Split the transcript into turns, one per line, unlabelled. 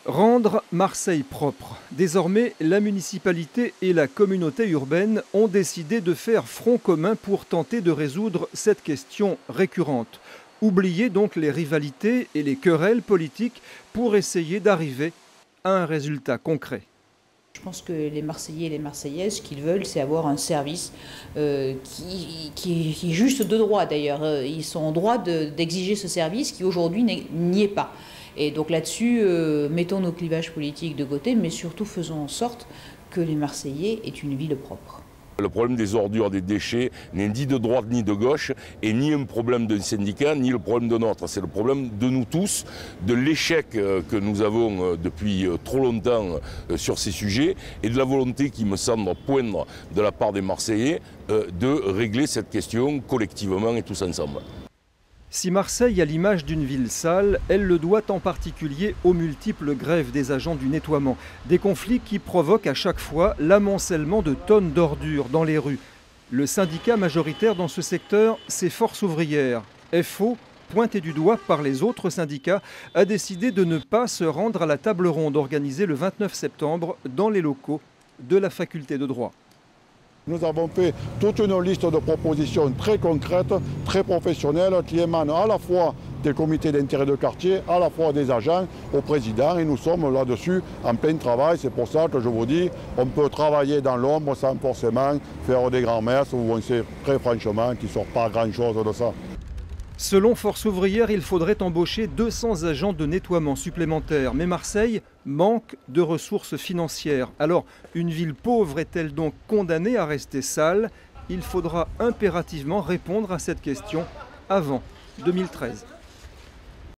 Rendre Marseille propre. Désormais, la municipalité et la communauté urbaine ont décidé de faire front commun pour tenter de résoudre cette question récurrente. Oublier donc les rivalités et les querelles politiques pour essayer d'arriver à un résultat concret.
Je pense que les Marseillais et les Marseillaises, ce qu'ils veulent, c'est avoir un service qui est juste de droit d'ailleurs. Ils sont en droit d'exiger ce service qui aujourd'hui n'y est pas. Et donc là-dessus, mettons nos clivages politiques de côté, mais surtout faisons en sorte que les Marseillais aient une ville propre.
Le problème des ordures, des déchets n'est ni de droite ni de gauche et ni un problème d'un syndicat ni le problème de nôtre. C'est le problème de nous tous, de l'échec que nous avons depuis trop longtemps sur ces sujets et de la volonté qui me semble poindre de la part des Marseillais de régler cette question collectivement et tous ensemble.
Si Marseille a l'image d'une ville sale, elle le doit en particulier aux multiples grèves des agents du nettoiement. Des conflits qui provoquent à chaque fois l'amoncellement de tonnes d'ordures dans les rues. Le syndicat majoritaire dans ce secteur, c'est Force ouvrière. FO, pointé du doigt par les autres syndicats, a décidé de ne pas se rendre à la table ronde organisée le 29 septembre dans les locaux de la faculté de droit.
Nous avons fait toute une liste de propositions très concrètes, très professionnelles, qui émanent à la fois des comités d'intérêt de quartier, à la fois des agents, au président, et nous sommes là-dessus en plein travail. C'est pour ça que je vous dis, on peut travailler dans l'ombre sans forcément faire des grands messes, où on sait très franchement qu'il ne sort pas grand-chose de ça.
Selon Force ouvrière, il faudrait embaucher 200 agents de nettoiement supplémentaires. Mais Marseille manque de ressources financières. Alors, une ville pauvre est-elle donc condamnée à rester sale? Il faudra impérativement répondre à cette question avant 2013.